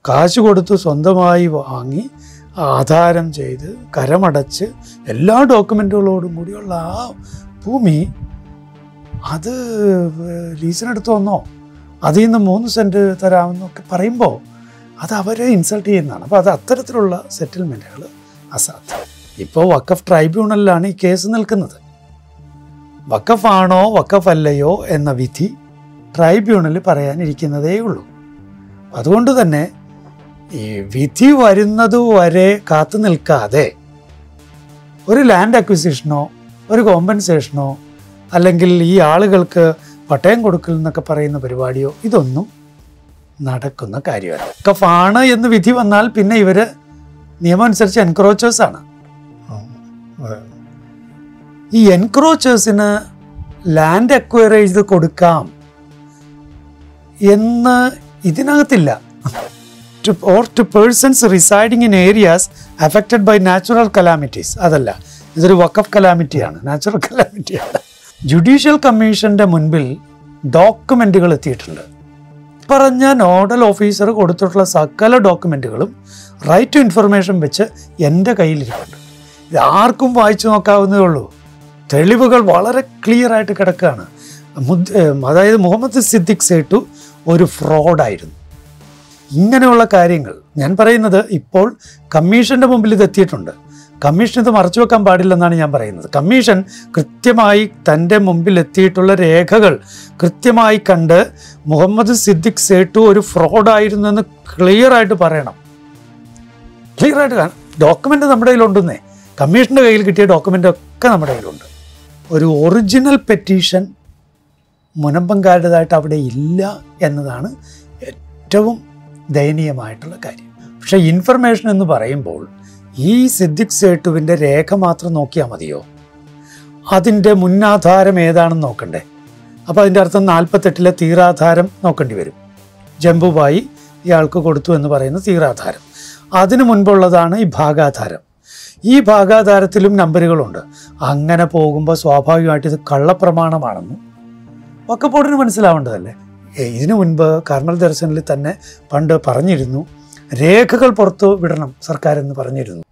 കാശ് കൊടുത്ത് സ്വന്തമായി വാങ്ങി ആധാരം ചെയ്ത് കരമടച്ച് എല്ലാ ഡോക്യുമെൻറ്റുകളോടും കൂടിയുള്ള ആ ഭൂമി അത് ലീസിനെടുത്ത് വന്നോ, അതിൽ നിന്ന് 3 സെൻറ്റ് തരാമെന്നൊക്കെ പറയുമ്പോൾ അത് അവരെ ഇൻസൾട്ട് ചെയ്യുന്നതാണ്. അപ്പോൾ അത് അത്തരത്തിലുള്ള സെറ്റിൽമെൻറ്റുകൾ അസാധ്യം. ഇപ്പോൾ വഖഫ് ട്രൈബ്യൂണലിലാണ് ഈ കേസ് നിൽക്കുന്നത്. വഖഫാണോ വഖഫല്ലയോ എന്ന വിധി ട്രൈബ്യൂണലിൽ പറയാനിരിക്കുന്നതേ ഉള്ളൂ. അതുകൊണ്ട് തന്നെ ഈ വിധി വരുന്നതുവരെ കാത്തു നിൽക്കാതെ ഒരു ലാൻഡ് അക്വിസിഷനോ ഒരു കോമ്പൻസേഷനോ അല്ലെങ്കിൽ ഈ ആളുകൾക്ക് പട്ടയം കൊടുക്കൽ എന്നൊക്കെ പറയുന്ന പരിപാടിയോ ഇതൊന്നും നടക്കുന്ന കാര്യമല്ല. വഖഫാണ് എന്ന് വിധി വന്നാൽ പിന്നെ ഇവർ നിയമം അനുസരിച്ച് എൻക്രോച്ചേഴ്സാണ്. ഈ എൻക്രോച്ചേഴ്സിന് ലാൻഡ് അക്വയർ ചെയ്ത് കൊടുക്കാം എന്ന് ഇതിനകത്തില്ല. to persons residing in areas affected by natural calamities. അതല്ല, ഇതൊരു വഖഫ് കലാമിറ്റിയാണ്, നാച്ചുറൽ കലാമിറ്റിയാണ്. ജുഡീഷ്യൽ കമ്മീഷൻ്റെ മുൻപിൽ ഡോക്യുമെൻറ്റുകൾ എത്തിയിട്ടുണ്ട്. പറഞ്ഞ നോഡൽ ഓഫീസർ കൊടുത്തിട്ടുള്ള സകല ഡോക്യുമെൻറ്റുകളും റൈറ്റ് ടു ഇൻഫർമേഷൻ വെച്ച് എൻ്റെ കയ്യിലിരിപ്പുണ്ട്. ഇത് ആർക്കും വായിച്ചു നോക്കാവുന്നതേ ഉള്ളൂ. തെളിവുകൾ വളരെ ക്ലിയറായിട്ട് കിടക്കുകയാണ്. അതായത് മുഹമ്മദ് സിദ്ദിഖ് സേട്ടു ഒരു ഫ്രോഡായിരുന്നു. ഇങ്ങനെയുള്ള കാര്യങ്ങൾ ഞാൻ പറയുന്നത് ഇപ്പോൾ കമ്മീഷൻ്റെ മുമ്പിൽ ഇത് എത്തിയിട്ടുണ്ട്. കമ്മീഷൻ ഇത് മറച്ചു വെക്കാൻ പാടില്ലെന്നാണ് ഞാൻ പറയുന്നത്. കമ്മീഷൻ കൃത്യമായി തൻ്റെ മുമ്പിൽ എത്തിയിട്ടുള്ള രേഖകൾ കൃത്യമായി കണ്ട് മുഹമ്മദ് സിദ്ദിഖ് സേട്ടു ഒരു ഫ്രോഡായിരുന്നു എന്ന് ക്ലിയറായിട്ട് പറയണം. ക്ലിയറായിട്ട് കാണാം. ഡോക്യുമെൻ്റ് നമ്മുടെ കയ്യിലുണ്ടെന്നേ, കമ്മീഷൻ്റെ കയ്യിൽ കിട്ടിയ ഡോക്യുമെൻ്റൊക്കെ നമ്മുടെ കയ്യിലുണ്ട്. ഒരു ഒറിജിനൽ പെറ്റീഷൻ മുനമ്പംകാരുടേതായിട്ട് അവിടെ ഇല്ല എന്നതാണ് ഏറ്റവും ദയനീയമായിട്ടുള്ള കാര്യം. പക്ഷേ ഇൻഫർമേഷൻ എന്ന് പറയുമ്പോൾ ഈ സിദ്ദിഖ് സേട്ടുവിൻ്റെ രേഖ മാത്രം നോക്കിയാൽ മതിയോ? അതിൻ്റെ മുന്നാധാരം ഏതാണെന്ന് നോക്കണ്ടേ? അപ്പോൾ അതിൻ്റെ അർത്ഥം 48-ലെ തീരാധാരം നോക്കേണ്ടി വരും. ജംബുബായി ഇയാൾക്ക് കൊടുത്തു എന്ന് പറയുന്ന തീരാധാരം. അതിനു മുൻപുള്ളതാണ് ഈ ഭാഗാധാരം. ഈ ഭാഗാധാരത്തിലും നമ്പറുകളുണ്ട്. അങ്ങനെ പോകുമ്പോൾ സ്വാഭാവികമായിട്ട് ഇത് കള്ളപ്രമാണമാണെന്ന് വഖഫ് ബോർഡിന് മനസ്സിലാവേണ്ടതല്ലേ? ഇതിനു മുൻപ് കർണൽ ദർശനിൽ തന്നെ പണ്ട് പറഞ്ഞിരുന്നു, രേഖകൾ പുറത്തു വിടണം സർക്കാർ എന്ന് പറഞ്ഞിരുന്നു.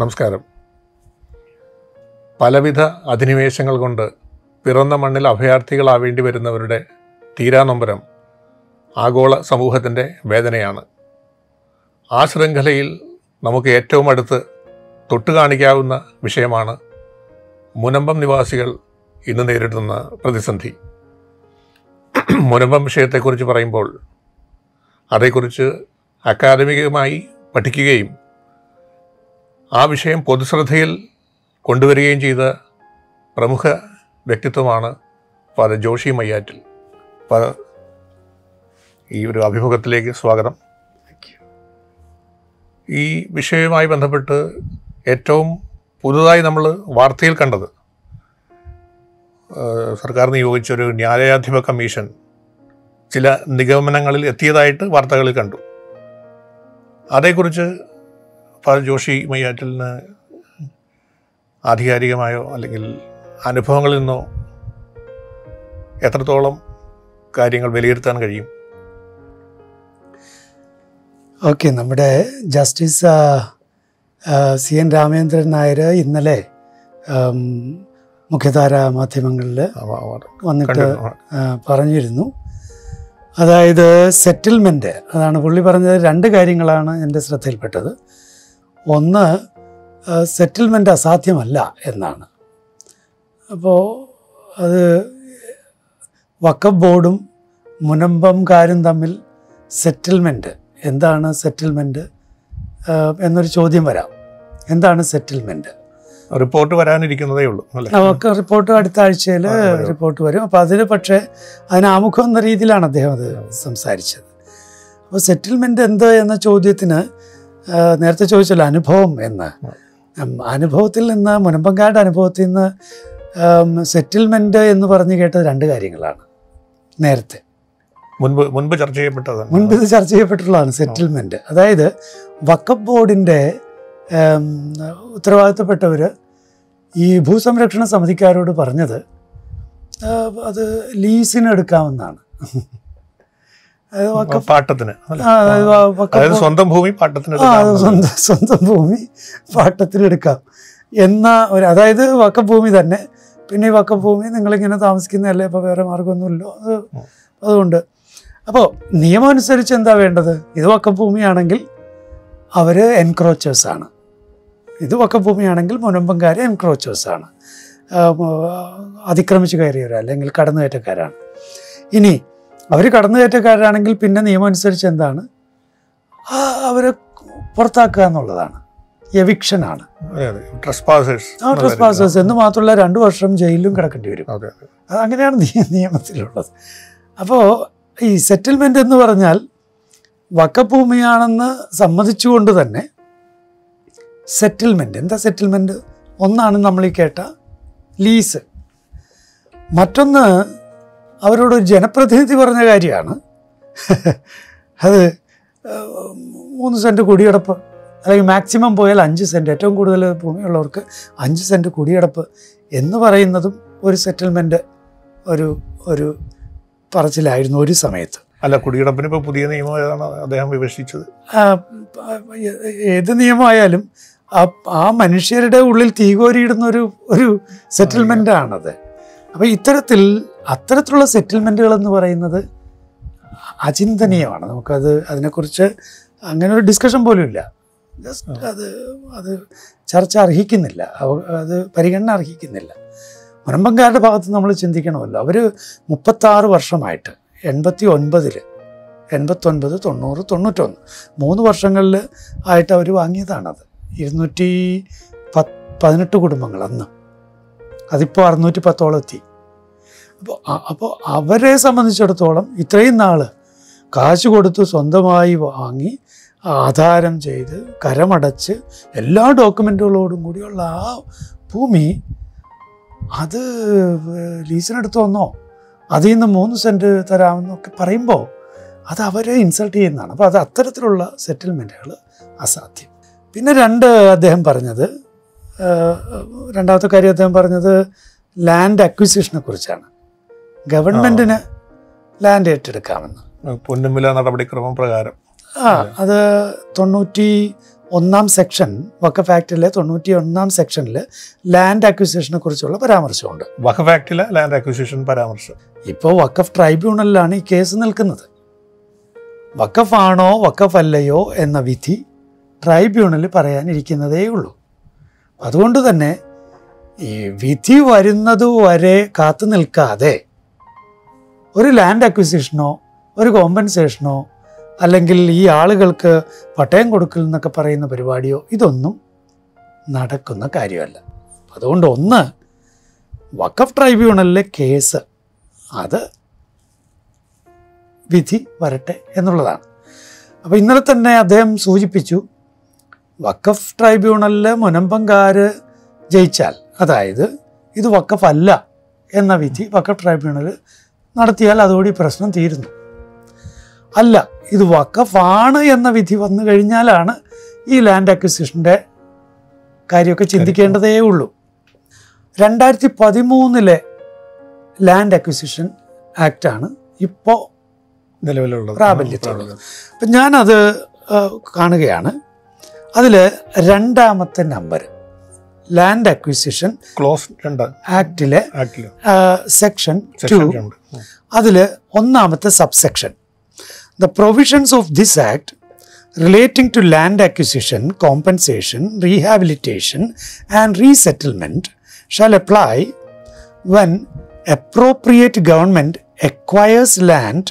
നമസ്കാരം. പലവിധ അധിനിവേശങ്ങൾ കൊണ്ട് പിറന്ന മണ്ണിൽ അഭയാർത്ഥികളാവേണ്ടി വരുന്നവരുടെ തീരാനൊമ്പരം ആഗോള സമൂഹത്തിൻ്റെ വേദനയാണ്. ആ ശൃംഖലയിൽ നമുക്ക് ഏറ്റവും അടുത്ത് തൊട്ടു കാണിക്കാവുന്ന വിഷയമാണ് മുനമ്പം നിവാസികൾ ഇന്ന് നേരിടുന്ന പ്രതിസന്ധി. മുനമ്പം വിഷയത്തെക്കുറിച്ച് പറയുമ്പോൾ അതേക്കുറിച്ച് അക്കാദമികമായി പഠിക്കുകയും ആ വിഷയം പൊതുശ്രദ്ധയിൽ കൊണ്ടുവരികയും ചെയ്ത പ്രമുഖ വ്യക്തിത്വമാണ് ഫാദർ ജോഷി മയ്യാറ്റിൽ. ഫാദർ, ഈ ഒരു അഭിമുഖത്തിലേക്ക് സ്വാഗതം. ഈ വിഷയവുമായി ബന്ധപ്പെട്ട് ഏറ്റവും പുതുതായി നമ്മൾ വാർത്തയിൽ കണ്ടത് സർക്കാർ നിയോഗിച്ചൊരു ന്യായാധിപ കമ്മീഷൻ ചില നിഗമനങ്ങളിൽ എത്തിയതായിട്ട് വാർത്തകളിൽ കണ്ടു. അതേക്കുറിച്ച് ഫാദർ ജോഷി മയ്യാറ്റിലിന് ആധികാരികമായോ അല്ലെങ്കിൽ അനുഭവങ്ങളിൽ നിന്നോ എത്രത്തോളം കാര്യങ്ങൾ വിലയിരുത്താൻ കഴിയും? ഓക്കെ, നമ്മുടെ ജസ്റ്റിസ് CN രാമേന്ദ്രൻ നായർ ഇന്നലെ മുഖ്യധാര മാധ്യമങ്ങളിൽ വന്നിട്ട് പറഞ്ഞിരുന്നു. അതായത് സെറ്റിൽമെൻറ്റ്, അതാണ് പുള്ളി പറഞ്ഞത്. 2 കാര്യങ്ങളാണ് എൻ്റെ ശ്രദ്ധയിൽപ്പെട്ടത്. ഒന്ന്, സെറ്റിൽമെൻറ്റ് അസാധ്യമല്ല എന്നാണ്. അപ്പോൾ അത് വഖഫ് ബോർഡും മുനമ്പംകാരും തമ്മിൽ സെറ്റിൽമെൻറ്റ്, എന്താണ് സെറ്റിൽമെൻറ്റ് എന്നൊരു ചോദ്യം വരാം. എന്താണ് സെറ്റിൽമെൻറ്റ്? റിപ്പോർട്ട് വരാനിരിക്കുന്നതേ ഉള്ളൂ. നമുക്ക് റിപ്പോർട്ട് അടുത്ത ആഴ്ചയിൽ റിപ്പോർട്ട് വരും. അപ്പോൾ അതിന് പക്ഷേ അതിന് ആമുഖം എന്ന രീതിയിലാണ് അദ്ദേഹം അത് സംസാരിച്ചത്. അപ്പോൾ സെറ്റിൽമെൻറ്റ് എന്ത് എന്ന ചോദ്യത്തിന് നേരത്തെ ചോദിച്ചല്ലോ അനുഭവം എന്ന്. അനുഭവത്തിൽ നിന്ന്, മുനമ്പംകാരുടെ അനുഭവത്തിൽ നിന്ന് സെറ്റിൽമെൻറ്റ് എന്ന് പറഞ്ഞ് കേട്ടത് 2 കാര്യങ്ങളാണ്. നേരത്തെ മുൻപ് ചർച്ച ചെയ്യപ്പെട്ടതാണ്. മുൻപ് ഇത് ചർച്ച ചെയ്യപ്പെട്ടുള്ളതാണ് സെറ്റിൽമെൻറ്റ്. അതായത് വഖഫ് ബോർഡിൻ്റെ ഉത്തരവാദിത്തപ്പെട്ടവർ ഈ ഭൂസംരക്ഷണ സമിതിക്കാരോട് പറഞ്ഞത് അത് ലീസിന് എടുക്കാമെന്നാണ്. പാട്ടത്തിന്, അതായത് സ്വന്തം ഭൂമി പാട്ടത്തിന്, സ്വന്തം ഭൂമി പാട്ടത്തിനെടുക്കാം എന്ന ഒരു, അതായത് വഖഫ് ഭൂമി തന്നെ. പിന്നെ ഈ വഖഫ് ഭൂമി നിങ്ങളിങ്ങനെ താമസിക്കുന്നതല്ലേ, ഇപ്പോൾ വേറെ മാർഗമൊന്നുമില്ലോ. അതുകൊണ്ട് അപ്പോൾ നിയമം അനുസരിച്ച് എന്താ വേണ്ടത്? ഇത് വഖഫ് ഭൂമിയാണെങ്കിൽ അവർ എൻക്രോച്ചേഴ്സാണ്, ഇത് വഖഫ് ഭൂമിയാണെങ്കിൽ മുനമ്പംകാർ എൻക്രോച്ചേഴ്സാണ്, അതിക്രമിച്ച് കയറിയവർ അല്ലെങ്കിൽ കടന്നുകയറ്റക്കാരാണ്. ഇനി അവർ കടന്നുകയറ്റക്കാരാണെങ്കിൽ പിന്നെ നിയമം അനുസരിച്ച് എന്താണ്? അവരെ പുറത്താക്കുക എന്നുള്ളതാണ്, എവിക്ഷനാണ്. ട്രസ്പാസേഴ്സ് എന്ന് മാത്രമല്ല 2 വർഷം ജയിലിലും കിടക്കേണ്ടി വരും. അങ്ങനെയാണ് നിയമത്തിലുള്ളത്. അപ്പോൾ ഈ സെറ്റിൽമെൻ്റ് എന്ന് പറഞ്ഞാൽ വഖഫ് ഭൂമിയാണെന്ന് സമ്മതിച്ചുകൊണ്ട് തന്നെ സെറ്റിൽമെൻറ്റ്. എന്താ സെറ്റിൽമെൻറ്റ്? ഒന്നാണ് നമ്മൾ ഈ കേട്ട ലീസ്, മറ്റൊന്ന് അവരോടൊരു ജനപ്രതിനിധി പറഞ്ഞ കാര്യമാണ്, അത് 3 സെൻറ്റ് കുടിയടപ്പ്, അല്ലെങ്കിൽ മാക്സിമം പോയാൽ 5 സെൻറ്റ്, ഏറ്റവും കൂടുതൽ ഭൂമിയുള്ളവർക്ക് 5 സെൻറ്റ് കുടിയടപ്പ് എന്ന് പറയുന്നതും ഒരു സെറ്റിൽമെൻറ്റ് ഒരു പറച്ചിലായിരുന്നു ഒരു സമയത്ത്. അല്ല, കുടിയടപ്പിന് ഇപ്പോൾ പുതിയ നിയമം ഏതാണ് അദ്ദേഹം വിമർശിച്ചത്? ഏത് നിയമമായാലും ആ മനുഷ്യരുടെ ഉള്ളിൽ തീകോരിയിടുന്ന ഒരു സെറ്റിൽമെൻ്റാണത്. അപ്പോൾ അത്തരത്തിലുള്ള സെറ്റിൽമെൻറ്റുകൾ എന്ന് പറയുന്നത് അചിന്തനീയമാണ്. അതിനെക്കുറിച്ച് അങ്ങനെ ഒരു ഡിസ്കഷൻ പോലും ഇല്ല. ജസ്റ്റ് അത് ചർച്ച അർഹിക്കുന്നില്ല, അത് പരിഗണന അർഹിക്കുന്നില്ല. മുനമ്പംകാരുടെ ഭാഗത്ത് നമ്മൾ ചിന്തിക്കണമല്ലോ. അവർ 36 വർഷമായിട്ട് 89, 90, 91, 3 വർഷങ്ങളിൽ ആയിട്ട് അവർ വാങ്ങിയതാണത്. 218 കുടുംബങ്ങൾ അന്ന്, അതിപ്പോൾ 610ഓളം എത്തി. അപ്പോൾ അവരെ സംബന്ധിച്ചിടത്തോളം ഇത്രയും നാൾ കാശ് കൊടുത്ത് സ്വന്തമായി വാങ്ങി ആധാരം ചെയ്ത് കരമടച്ച് എല്ലാ ഡോക്യുമെൻറ്റുകളോടും കൂടിയുള്ള ആ ഭൂമി അത് ലീസിനെടുത്ത് വന്നോ, അതിൽ നിന്ന് 3 സെൻറ്റ് തരാമെന്നൊക്കെ പറയുമ്പോൾ അത് അവരെ ഇൻസൾട്ട് ചെയ്യുന്നതാണ്. അപ്പോൾ അത്തരത്തിലുള്ള സെറ്റിൽമെൻറ്റുകൾ അസാധ്യം. പിന്നെ രണ്ടാമത്തെ കാര്യം അദ്ദേഹം പറഞ്ഞത് ലാൻഡ് അക്വിസിഷനെ കുറിച്ചാണ്. ഗവൺമെൻറ്റിന് ലാൻഡ് ഏറ്റെടുക്കാമെന്ന് പൊന്നുമില്ല നടപടിക്രമം പ്രകാരം. അത് 91 സെക്ഷൻ, വഖഫ് ആക്ടിലെ 91 സെക്ഷനിൽ ലാൻഡ് അക്വിസിഷനെ കുറിച്ചുള്ള പരാമർശമുണ്ട്. വഖഫ് ആക്ടിലെ ലാൻഡ് അക്വിസിഷൻ പരാമർശം. ഇപ്പോൾ വഖഫ് ട്രൈബ്യൂണലിലാണ് ഈ കേസ് നിൽക്കുന്നത്. വഖഫ് ആണോ വഖഫ് അല്ലയോ എന്ന വിധി ട്രൈബ്യൂണലിൽ പറയാനിരിക്കുന്നതേ ഉള്ളൂ. അതുകൊണ്ട് തന്നെ ഈ വിധി വരുന്നതുവരെ കാത്തു നിൽക്കാതെ ഒരു ലാൻഡ് അക്വിസിഷനോ ഒരു കോമ്പൻസേഷനോ അല്ലെങ്കിൽ ഈ ആളുകൾക്ക് പട്ടയം കൊടുക്കൽ എന്നൊക്കെ പറയുന്ന പരിപാടിയോ ഇതൊന്നും നടക്കുന്ന കാര്യമല്ല. അതുകൊണ്ട് ഒന്ന്, വഖഫ് ട്രൈബ്യൂണലിലെ കേസ് അത് വിധി വരട്ടെ എന്നുള്ളതാണ്. അപ്പോൾ ഇന്നലെ തന്നെ അദ്ദേഹം സൂചിപ്പിച്ചു, വഖഫ് ട്രൈബ്യൂണലിൽ മുനമ്പംകാർ ജയിച്ചാൽ, അതായത് ഇത് വഖഫ് അല്ല എന്ന വിധി വഖഫ് ട്രൈബ്യൂണൽ നടത്തിയാൽ അതോടെ പ്രശ്നം തീരുന്നു. അല്ല, ഇത് വഖഫാണ് എന്ന വിധി വന്നു കഴിഞ്ഞാലാണ് ഈ ലാൻഡ് അക്വിസിഷൻ്റെ കാര്യമൊക്കെ ചിന്തിക്കേണ്ടതേ ഉള്ളൂ. 2013 ലാൻഡ് അക്വിസിഷൻ ആക്റ്റാണ് ഇപ്പോൾ നിലവിലുള്ളത്, പ്രാബല്യത്തിലുള്ളത്. അപ്പം ഞാനത് കാണുകയാണ്. അതിൽ 2ാമത്തെ നമ്പർ ലാൻഡ് അക്വിസിഷൻ ക്ലോസ് 2 ആക്ടിലെ സെക്ഷൻ 2, അതിൽ 1ാമത്തെ subsection, The provisions of this act relating to land acquisition, compensation, rehabilitation and resettlement shall apply when appropriate government acquires land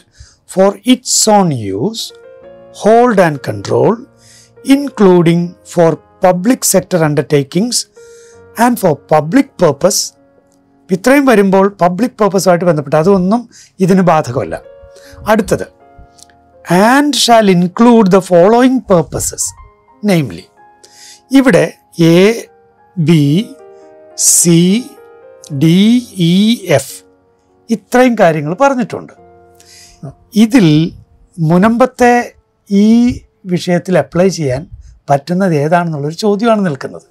for its own use, hold and control, including for public sector undertakings and for public purpose. ഇത്രയും വരുമ്പോൾ public പർപ്പസുമായിട്ട് ബന്ധപ്പെട്ട് അതൊന്നും ഇതിന് ബാധകമല്ല. അടുത്തത്, and shall include the following purposes, namely, ഇവിടെ A, B, C, D, E, F ഇത്രയും കാര്യങ്ങൾ പറഞ്ഞിട്ടുണ്ട്. ഇതിൽ മുനമ്പത്തെ ഈ വിഷയത്തിൽ അപ്ലൈ ചെയ്യാൻ പറ്റുന്നത് ഏതാണെന്നുള്ളൊരു ചോദ്യമാണ് നിൽക്കുന്നത്.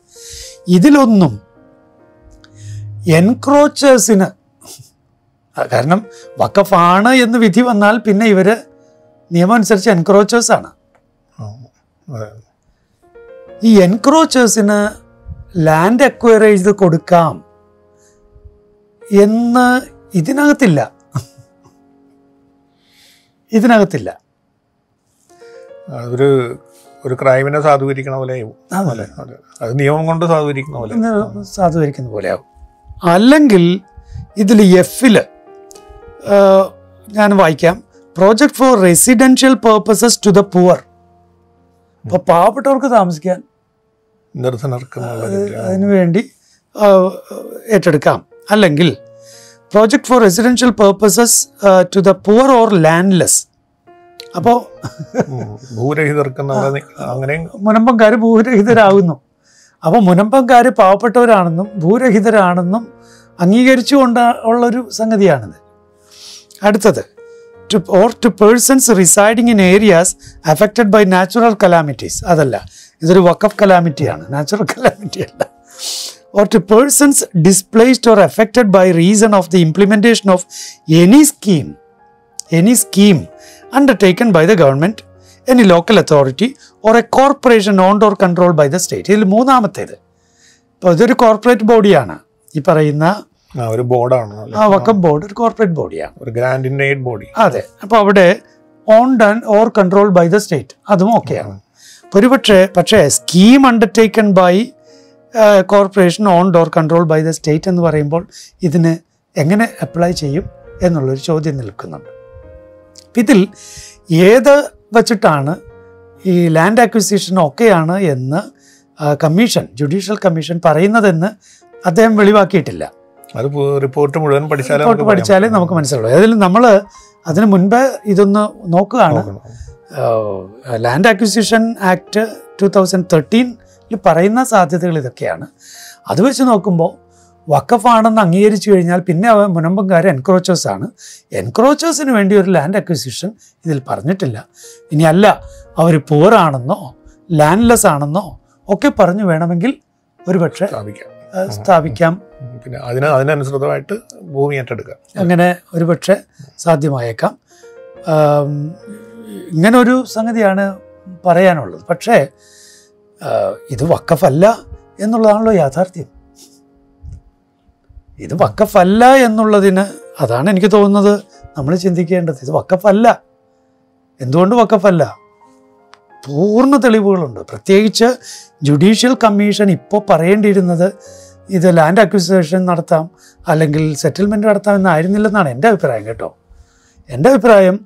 ഇതിലൊന്നും എൻക്രോച്ചേഴ്സിന്, കാരണം വഖഫാണ് എന്ന് വിധി വന്നാൽ പിന്നെ ഇവർ നിയമം അനുസരിച്ച് എൻക്രോച്ചേഴ്സാണ്. അതെ. ഈ എൻക്രോച്ചേഴ്സിന് ലാൻഡ് അക്വയർ ചെയ്ത് കൊടുക്കാം എന്ന് ഇതിനകത്തില്ല. ഒരു ക്രൈമിനെ സാധൂകരിക്കണ പോലെ അത് നിയമം കൊണ്ട് സാധൂകരിക്കുന്ന പോലെയാവും. അല്ലെങ്കിൽ ഇതിൽ എഫില് ഞാൻ വായിക്കാം, project for residential purposes to the poor. അപ്പോൾ പാവപ്പെട്ടവർക്ക് താമസിക്കാൻ അതിനുവേണ്ടി ഏറ്റെടുക്കാം. അല്ലെങ്കിൽ project for residential purposes to the poor or landless. അപ്പോൾ മുനമ്പംകാർ ഭൂരഹിതരാകുന്നു. അപ്പോൾ മുനമ്പംകാർ പാവപ്പെട്ടവരാണെന്നും ഭൂരഹിതരാണെന്നും അംഗീകരിച്ചുകൊണ്ട് ഉള്ളൊരു സംഗതിയാണിത്. അടുത്തത്, to persons residing in areas affected by natural calamities. അതല്ല, ഇതൊരു വഖഫ് കലാമിറ്റിയാണ്, നാച്ചുറൽ കലാമിറ്റി അല്ല. or to persons displaced or affected by reason of the implementation of any scheme undertaken by the government, any local authority or a corporation owned or controlled by the state. ഇതിൽ മൂന്നാമത്തേത്, ഇപ്പോൾ ഇതൊരു corporate ബോഡിയാണ്. ഈ പറയുന്ന ഒരു ബോർഡാണ്, വഖഫ് board ഒരു കോർപ്പറേറ്റ് ബോഡിയാണ്, ഒരു ഗ്രാൻഡ് ഇൻ എയ്ഡ് ബോഡി. അതെ. അപ്പോൾ അവിടെ owned and or controlled by the state, അതും ഓക്കെയാണ്. പക്ഷേ scheme undertaken by corporation owned or controlled by the state എന്ന് പറയുമ്പോൾ ഇതിന് എങ്ങനെ അപ്ലൈ ചെയ്യും എന്നുള്ളൊരു ചോദ്യം നിൽക്കുന്നുണ്ട്. ഇതിൽ ഏത് വച്ചിട്ടാണ് ഈ ലാൻഡ് അക്വിസിഷൻ ഒക്കെയാണ് എന്ന് ജുഡീഷ്യൽ കമ്മീഷൻ പറയുന്നതെന്ന് അദ്ദേഹം വെളിവാക്കിയിട്ടില്ല. അത് റിപ്പോർട്ട് മുഴുവൻ പഠിച്ചാലേ നമുക്ക് മനസ്സിലാവുള്ളൂ. അതിൽ നമ്മൾ അതിന് മുൻപ് ഇതൊന്ന് നോക്കുകയാണ്. ലാൻഡ് അക്വിസിഷൻ ആക്ട് 2013 പറയുന്ന സാധ്യതകൾ ഇതൊക്കെയാണ്. അത് വെച്ച് നോക്കുമ്പോൾ വഖഫാണെന്ന് അംഗീകരിച്ചു കഴിഞ്ഞാൽ പിന്നെ മുനമ്പംകാർ എൻക്രോച്ചേഴ്സാണ്. എൻക്രോച്ചേഴ്സിന് വേണ്ടി ഒരു ലാൻഡ് അക്വിസിഷൻ ഇതിൽ പറഞ്ഞിട്ടില്ല. ഇനി അല്ല, അവർ പൂറാണെന്നോ ലാൻഡ്ലെസ് ആണെന്നോ ഒക്കെ പറഞ്ഞു വേണമെങ്കിൽ ഒരുപക്ഷെ സ്ഥാപിക്കാം, പിന്നെ അതിനനുസൃതമായിട്ട് ഭൂമി ഏറ്റെടുക്കാം. അങ്ങനെ ഒരുപക്ഷെ സാധ്യമായേക്കാം. ഇങ്ങനൊരു സംഗതിയാണ് പറയാനുള്ളത്. പക്ഷേ ഇത് വഖഫല്ല എന്നുള്ളതാണല്ലോ യാഥാർത്ഥ്യം. ഇത് വഖഫല്ല എന്നുള്ളതിന് അതാണ് എനിക്ക് തോന്നുന്നത് നമ്മൾ ചിന്തിക്കേണ്ടത്. ഇത് വഖഫല്ല. എന്തുകൊണ്ട് വഖഫല്ല? പൂർണ്ണ തെളിവുകളുണ്ട്. പ്രത്യേകിച്ച് ജുഡീഷ്യൽ കമ്മീഷൻ ഇപ്പോൾ പറയേണ്ടിയിരുന്നത് ഇത് ലാൻഡ് അക്വിസിഷൻ നടത്താം അല്ലെങ്കിൽ സെറ്റിൽമെൻറ്റ് നടത്താം എന്നായിരുന്നില്ലെന്നാണ് എൻ്റെ അഭിപ്രായം കേട്ടോ. എൻ്റെ അഭിപ്രായം,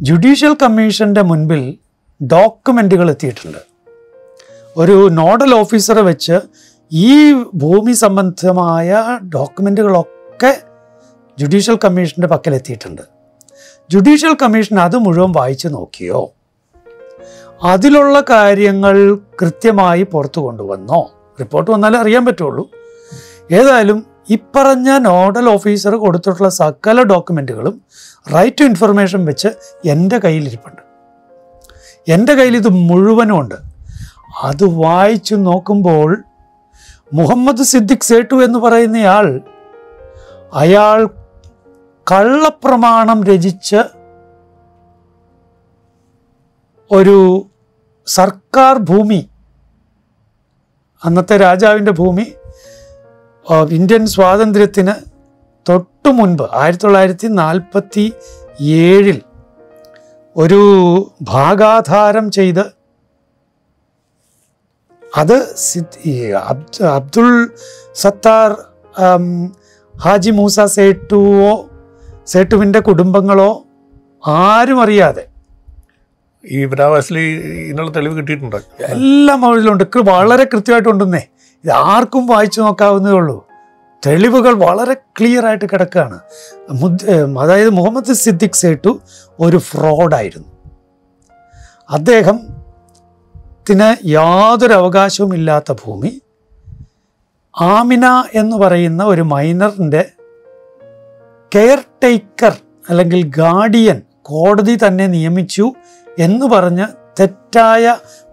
ജുഡീഷ്യൽ കമ്മീഷൻ്റെ മുൻപിൽ ഡോക്യുമെൻറ്റുകൾ എത്തിയിട്ടുണ്ട്. ഒരു നോഡൽ ഓഫീസറെ വെച്ച് ഈ ഭൂമി സംബന്ധമായ ഡോക്യുമെൻറ്റുകളൊക്കെ ജുഡീഷ്യൽ കമ്മീഷൻ്റെ പക്കലെത്തിയിട്ടുണ്ട്. ജുഡീഷ്യൽ കമ്മീഷൻ അത് മുഴുവൻ വായിച്ച് നോക്കിയോ? അതിലുള്ള കാര്യങ്ങൾ കൃത്യമായി പുറത്തു കൊണ്ടുവന്നോ? റിപ്പോർട്ട് വന്നാലേ അറിയാൻ പറ്റുള്ളൂ. ഏതായാലും ഇപ്പറഞ്ഞ നോഡൽ ഓഫീസർ കൊടുത്തിട്ടുള്ള സകല ഡോക്യുമെൻറ്റുകളും റൈറ്റ് ടു ഇൻഫർമേഷൻ വെച്ച് എൻ്റെ കയ്യിലിരിപ്പുണ്ട്. എൻ്റെ കയ്യിൽ ഇത് മുഴുവനും ഉണ്ട്. അത് വായിച്ചു നോക്കുമ്പോൾ മുഹമ്മദ് സിദ്ദിഖ് സേട്ടു എന്ന് പറയുന്നയാൾ, അയാൾ കള്ളപ്രമാണം രചിച്ച് ഒരു സർക്കാർ ഭൂമി, അന്നത്തെ രാജാവിൻ്റെ ഭൂമി, ഇന്ത്യൻ സ്വാതന്ത്ര്യത്തിന് തൊട്ടു മുൻപ് 1947 ഒരു ഭാഗാധാരം ചെയ്ത് അത് അബ്ദുൾ സത്താർ ഹാജി മൂസ സേട്ടുവിൻ്റെ കുടുംബങ്ങളോ ആരും അറിയാതെ ഈ പുരാവസ്ലി ഇതിനുള്ള തെളിവ് കിട്ടിയിട്ടുണ്ട്. എല്ലാം അതിലുണ്ട്, വളരെ കൃത്യമായിട്ടുണ്ടെന്നേ. ഇത് ആർക്കും വായിച്ചു നോക്കാവുന്നതേ ഉള്ളൂ. തെളിവുകൾ വളരെ ക്ലിയർ ആയിട്ട് കിടക്കുകയാണ്. അതായത് മുഹമ്മദ് സിദ്ദിഖ് സേട്ടു ഒരു ഫ്രോഡായിരുന്നു. അദ്ദേഹത്തിന് യാതൊരു അവകാശവും ഇല്ലാത്ത ഭൂമി ആമിന എന്ന് പറയുന്ന ഒരു മൈനറിൻ്റെ കെയർ ടേക്കർ അല്ലെങ്കിൽ ഗാർഡിയൻ കോടതി തന്നെ നിയമിച്ചു എന്ന് പറഞ്ഞ് തെറ്റായ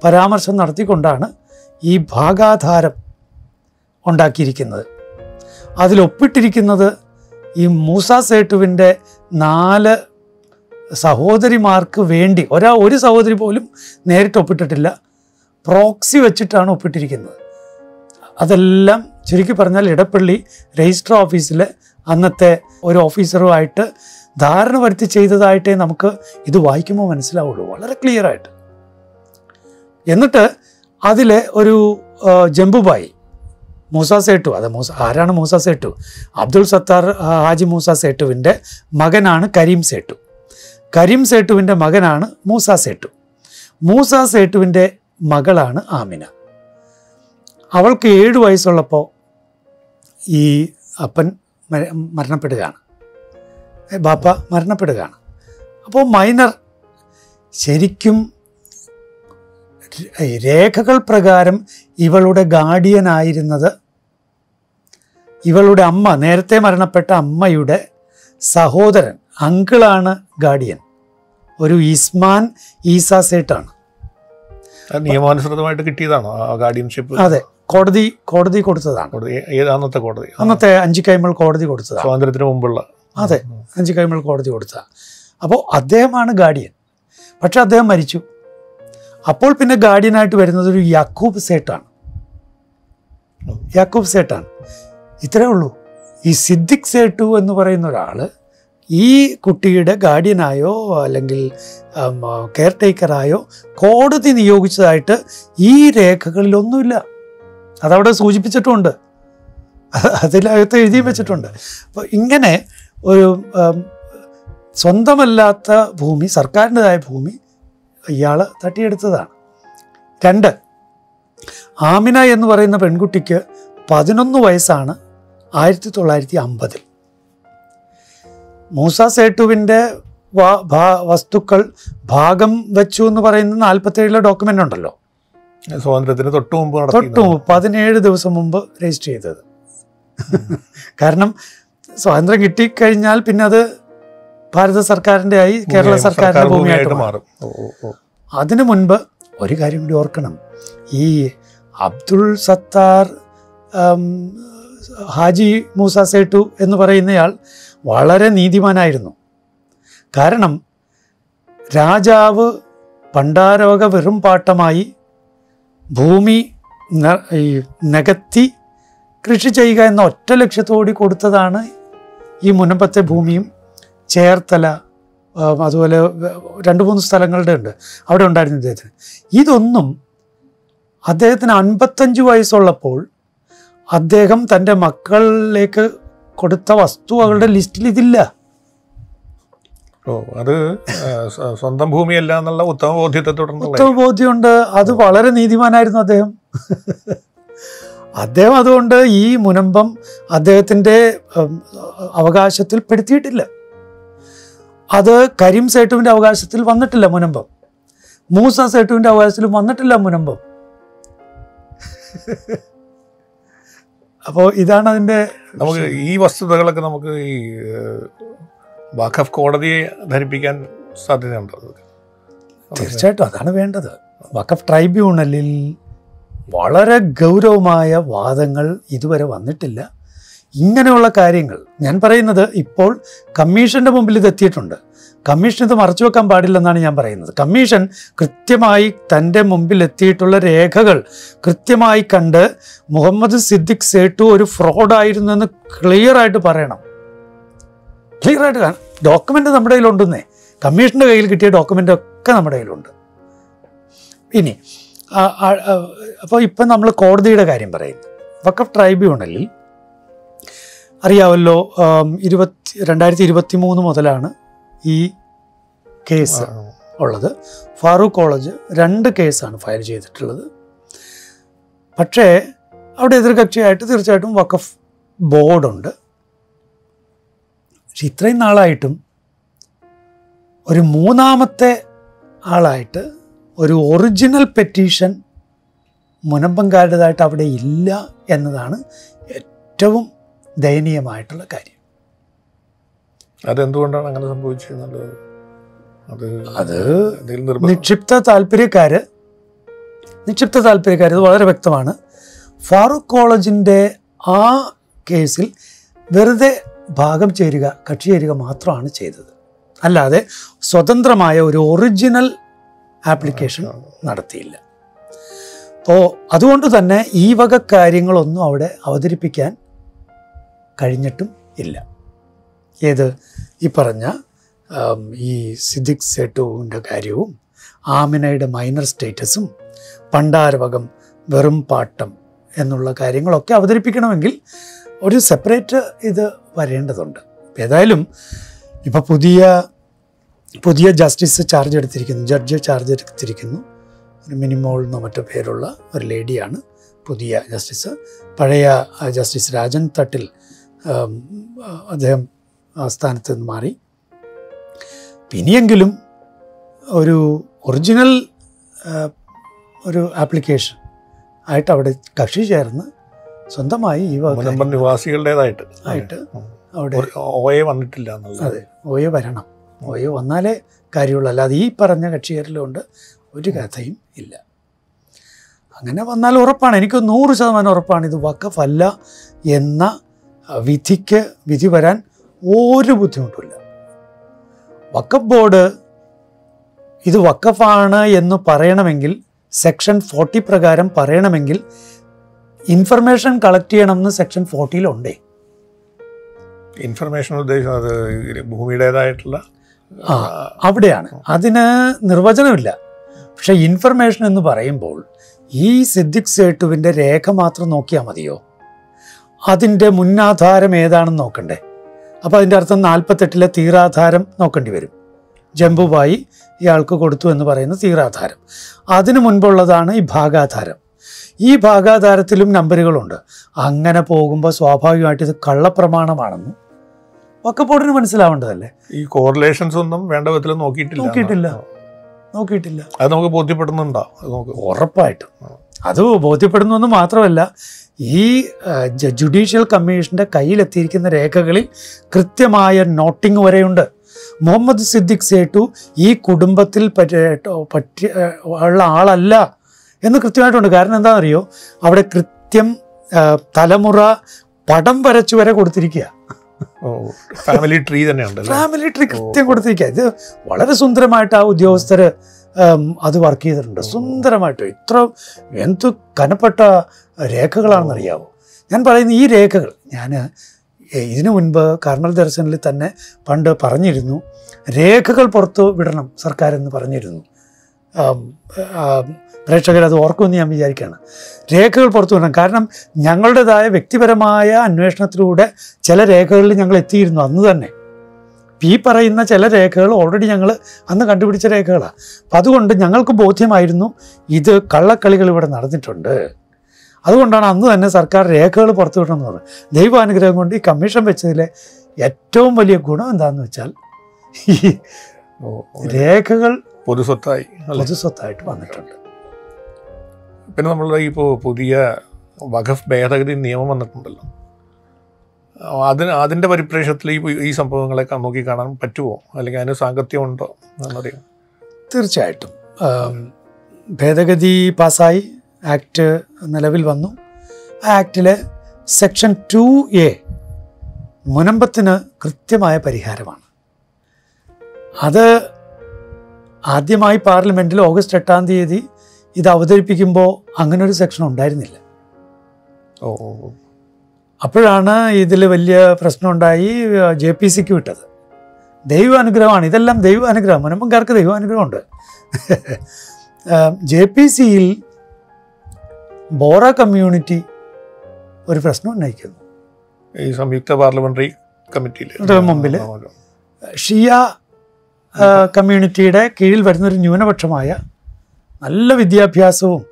പരാമർശം നടത്തിക്കൊണ്ടാണ് ഈ ഭാഗാധാരം ഉണ്ടാക്കിയിരിക്കുന്നത്. അതിലൊപ്പിട്ടിരിക്കുന്നത് ഈ മൂസ സേട്ടുവിൻ്റെ 4 സഹോദരിമാർക്ക് വേണ്ടി ഒരു സഹോദരി പോലും നേരിട്ട് ഒപ്പിട്ടിട്ടില്ല, പ്രോക്സി വെച്ചിട്ടാണ് ഒപ്പിട്ടിരിക്കുന്നത്. അതെല്ലാം ചുരുക്കി പറഞ്ഞാൽ ഇടപ്പള്ളി രജിസ്റ്റർ ഓഫീസിലെ അന്നത്തെ ഒരു ഓഫീസറുമായിട്ട് ധാരണ വരുത്തി ചെയ്തതായിട്ടേ നമുക്ക് ഇത് വായിക്കുമ്പോൾ മനസ്സിലാവുള്ളൂ, വളരെ ക്ലിയറായിട്ട്. എന്നിട്ട് അതിലെ ഒരു ജംബുബായി മൂസ സേട്ടു, ആരാണ് മൂസ സേട്ടു? അബ്ദുൾ സത്താർ ഹാജി മൂസ സേട്ടുവിൻ്റെ മകനാണ് കരീം സേട്ടു. കരീം സേട്ടുവിൻ്റെ മകനാണ് മൂസ സേട്ടു. മൂസ സേട്ടുവിൻ്റെ മകളാണ് ആമിന. അവൾക്ക് 7 വയസ്സുള്ളപ്പോൾ ഈ അപ്പൻ മരണപ്പെടുകയാണ്, ബാപ്പ മരണപ്പെടുകയാണ്. അപ്പോൾ മൈനർ ശരിക്കും രേഖകൾ പ്രകാരം ഇവളുടെ ഗാർഡിയനായിരുന്നത് ഇവളുടെ അമ്മ, നേരത്തെ മരണപ്പെട്ട അമ്മയുടെ സഹോദരൻ, അങ്കിളാണ് ഗാർഡിയൻ. ഒരു ഇസ്മാൻ ഈസ സേട്ടാണ്. നിയമാനുസൃതമായിട്ട് കിട്ടിയതാണോ ആ ഗാർഡിയൻഷിപ്പ്? അതെ, കോടതി കൊടുത്തതാണ്. അന്നത്തെ കോടതി, അന്നത്തെ 5 കൈമൾ കോടതി കൊടുത്തതാണ്, സ്വാതന്ത്ര്യത്തിന് മുമ്പുള്ള. അതെ, 5 കൈമൾ കോടതി കൊടുത്തതാണ്. അപ്പോൾ അദ്ദേഹമാണ് ഗാർഡിയൻ. പക്ഷെ അദ്ദേഹം മരിച്ചു. അപ്പോൾ പിന്നെ ഗാർഡിയനായിട്ട് വരുന്നത് ഒരു യാക്കൂബ് സേട്ടാണ്. ഇത്രയേ ഉള്ളൂ. ഈ സിദ്ദിഖ് സേട്ടു എന്ന് പറയുന്ന ഒരാൾ ഈ കുട്ടിയുടെ ഗാർഡിയനായോ അല്ലെങ്കിൽ കെയർ ടേക്കറായോ കോടതി നിയോഗിച്ചതായിട്ട് ഈ രേഖകളിലൊന്നുമില്ല. അതവിടെ സൂചിപ്പിച്ചിട്ടുമുണ്ട്, അതിലകത്ത് എഴുതി വെച്ചിട്ടുണ്ട്. അപ്പോൾ ഇങ്ങനെ ഒരു സ്വന്തമല്ലാത്ത ഭൂമി, സർക്കാരിൻ്റെതായ ഭൂമി ഇയാൾ തട്ടിയെടുത്തതാണ്. 2, ആമിന എന്ന് പറയുന്ന പെൺകുട്ടിക്ക് 11 വയസ്സാണ് 1950. മൂസ സേട്ടുവിൻ്റെ വസ്തുക്കൾ ഭാഗം വെച്ചു എന്ന് പറയുന്ന 47 ഡോക്യുമെൻ്റ് ഉണ്ടല്ലോ, സ്വാതന്ത്ര്യത്തിന് തൊട്ട് മുമ്പ് 17 ദിവസം മുമ്പ് രജിസ്റ്റർ ചെയ്തത്. കാരണം സ്വാതന്ത്ര്യം കിട്ടിക്കഴിഞ്ഞാൽ പിന്നെ അത് ഭാരത സർക്കാരിൻ്റെ ആയി, കേരള സർക്കാരിൻ്റെ ഭൂമിയായിട്ട് മാറും. അതിനു മുൻപ് ഒരു കാര്യം കൂടി ഓർക്കണം. ഈ അബ്ദുൾ സത്താർ ഹാജി മൂസ സേട്ടു എന്ന് പറയുന്നയാൾ വളരെ നീതിമാനായിരുന്നു. കാരണം രാജാവ് പണ്ടാരോഗ വെറും പാട്ടമായി ഭൂമി നികത്തി കൃഷി ചെയ്യുക എന്ന ഒറ്റ ലക്ഷ്യത്തോടെ കൊടുത്തതാണ് ഈ മുനമ്പത്തെ ഭൂമിയും ചേർത്തല, അതുപോലെ 2-3 സ്ഥലങ്ങളുടെ ഉണ്ട് അവിടെ ഉണ്ടായിരുന്നു ഇദ്ദേഹത്തിന്. ഇതൊന്നും അദ്ദേഹത്തിന് 55 വയസ്സുള്ളപ്പോൾ അദ്ദേഹം തൻ്റെ മക്കളിലേക്ക് കൊടുത്ത വസ്തുവകളുടെ ലിസ്റ്റിൽ ഇതില്ല. അത് സ്വന്തം ഭൂമിയല്ല എന്നുള്ള ഉത്തമ ബോധ്യത്തെ തുടർന്ന് ഉത്തമ ബോധ്യമുണ്ട്. അത് വളരെ നീതിമാനായിരുന്നു അദ്ദേഹം. അതുകൊണ്ട് ഈ മുനമ്പം അദ്ദേഹത്തിൻ്റെ അവകാശത്തിൽ പെടുത്തിയിട്ടില്ല. അത് കരീം സേട്ടുവിൻ്റെ അവകാശത്തിൽ വന്നിട്ടില്ല മുനമ്പം, മൂസ സേട്ടുവിൻ്റെ അവകാശത്തിലും വന്നിട്ടില്ല മുനമ്പം. അപ്പോൾ ഇതാണ് അതിൻ്റെ. നമുക്ക് ഈ വസ്തുതകളൊക്കെ നമുക്ക് ഈ വഖഫ് കോടതിയെ ധരിപ്പിക്കാൻ സാധ്യതയുണ്ടോ? തീർച്ചയായിട്ടും അതാണ് വേണ്ടത്. വഖഫ് ട്രൈബ്യൂണലിൽ വളരെ ഗൗരവമായ വാദങ്ങൾ ഇതുവരെ വന്നിട്ടില്ല. ഇങ്ങനെയുള്ള കാര്യങ്ങൾ ഞാൻ പറയുന്നത് ഇപ്പോൾ കമ്മീഷൻ്റെ മുമ്പിൽ ഇതെത്തിയിട്ടുണ്ട്. കമ്മീഷൻ ഇത് മറച്ചു വെക്കാൻ പാടില്ലെന്നാണ് ഞാൻ പറയുന്നത്. കമ്മീഷൻ കൃത്യമായി തൻ്റെ മുമ്പിൽ എത്തിയിട്ടുള്ള രേഖകൾ കൃത്യമായി കണ്ട് മുഹമ്മദ് സിദ്ദിഖ് സേട്ടു ഒരു ഫ്രോഡായിരുന്നു എന്ന് ക്ലിയറായിട്ട് പറയണം. ക്ലിയറായിട്ട് ഡോക്യുമെൻ്റ് നമ്മുടെ കയ്യിലുണ്ടെന്നേ, കമ്മീഷൻ്റെ കയ്യിൽ കിട്ടിയ ഡോക്യുമെൻ്റ് ഒക്കെ നമ്മുടെ കയ്യിലുണ്ട്. ഇനി അപ്പോൾ ഇപ്പം നമ്മൾ കോടതിയുടെ കാര്യം പറയുന്നു. വഖഫ് ട്രൈബ്യൂണലിൽ അറിയാമല്ലോ 2023 മുതലാണ് ഈ കേസ് ഉള്ളത്. ഫാറൂഖ് കോളേജ് 2 കേസാണ് ഫയൽ ചെയ്തിട്ടുള്ളത്. പക്ഷേ അവിടെ എതിർകക്ഷിയായിട്ട് തീർച്ചയായിട്ടും വഖഫ് ബോർഡുണ്ട്. പക്ഷെ ഇത്രയും നാളായിട്ടും ഒരു 3ാമത്തെ ആളായിട്ട് ഒരു ഒറിജിനൽ പെറ്റീഷൻ മുനമ്പംകാരുടേതായിട്ട് അവിടെ ഇല്ല എന്നതാണ് ഏറ്റവും ദയനീയമായിട്ടുള്ള കാര്യം. അതെന്തുകൊണ്ടാണ് അങ്ങനെ സംഭവിച്ചത്? അത് നിക്ഷിപ്ത താല്പര്യക്കാർ ഇത് വളരെ വ്യക്തമാണ്. ഫാറൂഖ് കോളേജിൻ്റെ ആ കേസിൽ വെറുതെ ഭാഗം ചേരുക, കക്ഷി ചേരുക മാത്രമാണ് ചെയ്തത്. അല്ലാതെ സ്വതന്ത്രമായ ഒരു ഒറിജിനൽ ആപ്ലിക്കേഷൻ നടത്തിയില്ല. അപ്പോൾ അതുകൊണ്ട് തന്നെ ഈ വക കാര്യങ്ങളൊന്നും അവിടെ അവതരിപ്പിക്കാൻ കഴിഞ്ഞിട്ടും ഇല്ല. ഏത് ഈ പറഞ്ഞ ഈ സിദ്ദിഖ് സേട്ടുവിൻ്റെ കാര്യവും ആമിനയുടെ മൈനർ സ്റ്റേറ്റസും പണ്ടാരവകം വെറും പാട്ടം എന്നുള്ള കാര്യങ്ങളൊക്കെ അവതരിപ്പിക്കണമെങ്കിൽ ഒരു സെപ്പറേറ്റ് ഇത് വരേണ്ടതുണ്ട്. ഏതായാലും ഇപ്പോൾ പുതിയ ജസ്റ്റിസ് ചാർജ് എടുത്തിരിക്കുന്നു, ജഡ്ജ് ചാർജ് എടുത്തിരിക്കുന്നു. ഒരു മിനിമോൾ എന്നോ മറ്റോ പേരുള്ള ഒരു ലേഡിയാണ് പുതിയ ജസ്റ്റിസ്. പഴയ ജസ്റ്റിസ് രാജൻ തട്ടിൽ അദ്ദേഹം ആ സ്ഥാനത്ത് നിന്ന് മാറി. ഇനിയെങ്കിലും ഒരു ഒറിജിനൽ ഒരു ആപ്ലിക്കേഷൻ ആയിട്ട് അവിടെ കക്ഷി ചേർന്ന് സ്വന്തമായി ഈ നിവാസികളുടേതായിട്ട് അവിടെ വന്നിട്ടില്ല. അതെ, OA വരണം. OA വന്നാലേ കാര്യമുള്ളൂ. അല്ലാതെ ഈ പറഞ്ഞ കക്ഷിയേരലുകൊണ്ട് ഒരു കഥയും ഇല്ല. അങ്ങനെ വന്നാൽ ഉറപ്പാണ്, എനിക്ക് 100% ഉറപ്പാണ്, ഇത് വഖഫ് അല്ല എന്ന വിധി വരാൻ ഒരു ബുദ്ധിമുട്ടില്ല. വഖഫ് ബോർഡ് ഇത് വഖഫാണ് എന്ന് പറയണമെങ്കിൽ, സെക്ഷൻ 40 പ്രകാരം പറയണമെങ്കിൽ ഇൻഫർമേഷൻ കളക്ട് ചെയ്യണമെന്ന് സെക്ഷൻ 40 ഇൻഫർമേഷൻ ഉദ്ദേശം അത് ഭൂമിയുടേതായിട്ടുള്ള അവിടെയാണ്. അതിന് നിർവചനമില്ല. പക്ഷെ ഇൻഫർമേഷൻ എന്ന് പറയുമ്പോൾ ഈ സിദ്ദിഖ് സേട്ടുവിൻ്റെ രേഖ മാത്രം നോക്കിയാൽ മതിയോ? അതിൻ്റെ മുന്നാധാരം ഏതാണെന്ന് നോക്കണ്ടേ? അപ്പോൾ അതിൻ്റെ അർത്ഥം 48 തീരാധാരം നോക്കേണ്ടി വരും. ജംബുബായി ഇയാൾക്ക് കൊടുത്തു എന്ന് പറയുന്ന തീരാധാരം. അതിനു മുൻപുള്ളതാണ് ഈ ഭാഗാധാരം. ഈ ഭാഗാധാരത്തിലും നമ്പറുകളുണ്ട്. അങ്ങനെ പോകുമ്പോൾ സ്വാഭാവികമായിട്ട് ഇത് കള്ളപ്രമാണമാണെന്ന് വഖഫ് ബോർഡിന് മനസ്സിലാവേണ്ടതല്ലേ? ഈ കോറിലേഷൻസ് ഒന്നും വേണ്ട വിധത്തിൽ നോക്കിയിട്ടില്ല. അത് നമുക്ക് ബോധ്യപ്പെടുന്നുണ്ടോ? ഉറപ്പായിട്ടും അത് ബോധ്യപ്പെടുന്നു എന്ന് മാത്രമല്ല, ഈ ജുഡീഷ്യൽ കമ്മീഷൻ്റെ കയ്യിലെത്തിയിരിക്കുന്ന രേഖകളിൽ കൃത്യമായ നോട്ടിങ് വരെയുണ്ട്. മുഹമ്മദ് സിദ്ദിഖ് സേട്ടു ഈ കുടുംബത്തിൽ ഉള്ള ആളല്ല എന്ന് കൃത്യമായിട്ടുണ്ട്. കാരണം എന്താണെന്നറിയോ? അവിടെ കൃത്യം തലമുറ പടം വരച്ചു വരെ കൊടുത്തിരിക്കുക. ഫാമിലി ട്രീ തന്നെയുണ്ട്. ഫാമിലി ട്രീ കൃത്യം കൊടുത്തിരിക്കുക. ഇത് വളരെ സുന്ദരമായിട്ട് ആ ഉദ്യോഗസ്ഥർ അത് വർക്ക് ചെയ്തിട്ടുണ്ട്. സുന്ദരമായിട്ട് എന്തു കനപ്പെട്ട രേഖകളാണെന്നറിയാവോ? ഞാൻ പറയുന്ന ഈ രേഖകൾ ഞാൻ ഇതിനു മുൻപ് കർണൽ ദർശനിൽ തന്നെ പണ്ട് പറഞ്ഞിരുന്നു, രേഖകൾ പുറത്തു വിടണം സർക്കാരെന്ന് പറഞ്ഞിരുന്നു. പ്രേക്ഷകരത് ഓർക്കുമെന്ന് ഞാൻ വിചാരിക്കുകയാണ്. രേഖകൾ പുറത്തു വിടണം. കാരണം ഞങ്ങളുടേതായ വ്യക്തിപരമായ അന്വേഷണത്തിലൂടെ ചില രേഖകളിൽ ഞങ്ങൾ എത്തിയിരുന്നു അന്ന് തന്നെ. ഈ പറയുന്ന ചില രേഖകൾ ഓൾറെഡി ഞങ്ങൾ അന്ന് കണ്ടുപിടിച്ച രേഖകളാണ്. അപ്പം അതുകൊണ്ട് ഞങ്ങൾക്ക് ബോധ്യമായിരുന്നു ഇത് കള്ളക്കളികൾ ഇവിടെ നടന്നിട്ടുണ്ട്. അതുകൊണ്ടാണ് അന്ന് തന്നെ സർക്കാർ രേഖകൾ പുറത്തു വിടണമെന്ന് പറഞ്ഞത്. ദൈവാനുഗ്രഹം കൊണ്ട് ഈ കമ്മീഷൻ വെച്ചതിലെ ഏറ്റവും വലിയ ഗുണം എന്താണെന്ന് വെച്ചാൽ ഈ രേഖകൾ പൊതുസ്വത്തായിട്ട് വന്നിട്ടുണ്ട്. പിന്നെ നമ്മൾ ഇപ്പോൾ പുതിയ വഖഫ് ഭേദഗതി നിയമം വന്നിട്ടുണ്ടല്ലോ, അതിൻ്റെ പരിപ്രേക്ഷ്യത്തിൽ ഈ സംഭവങ്ങളെ നോക്കി കാണാൻ പറ്റുമോ, അല്ലെങ്കിൽ അതിന് സാങ്കത്യമുണ്ടോ എന്നറിയാം? തീർച്ചയായിട്ടും ഭേദഗതി പാസ്സായി, ആക്ട് നിലവിൽ വന്നു. ആ ആക്ടിലെ സെക്ഷൻ 2A മുനമ്പത്തിന് കൃത്യമായ പരിഹാരമാണ്. അത് ആദ്യമായി പാർലമെൻറ്റിൽ ഓഗസ്റ്റ് 8-ാം തീയതി ഇത് അവതരിപ്പിക്കുമ്പോൾ അങ്ങനൊരു സെക്ഷൻ ഉണ്ടായിരുന്നില്ല. അപ്പോഴാണ് ഇതിൽ വലിയ പ്രശ്നമുണ്ടായി JPCക്ക് വിട്ടത്. ദൈവാനുഗ്രഹമാണ്, ഇതെല്ലാം ദൈവാനുഗ്രഹം. മുനമ്പൻകാർക്ക് ദൈവാനുഗ്രഹമുണ്ട്. JPCയിൽ ബോറ കമ്മ്യൂണിറ്റി ഒരു പ്രശ്നം ഉന്നയിക്കുന്നു. ഈ സംയുക്ത പാർലമെന്ററി കമ്മിറ്റിയിൽ മുമ്പിൽ ഷിയ കമ്മ്യൂണിറ്റിയുടെ കീഴിൽ വരുന്നൊരു ന്യൂനപക്ഷമായ, നല്ല വിദ്യാഭ്യാസവും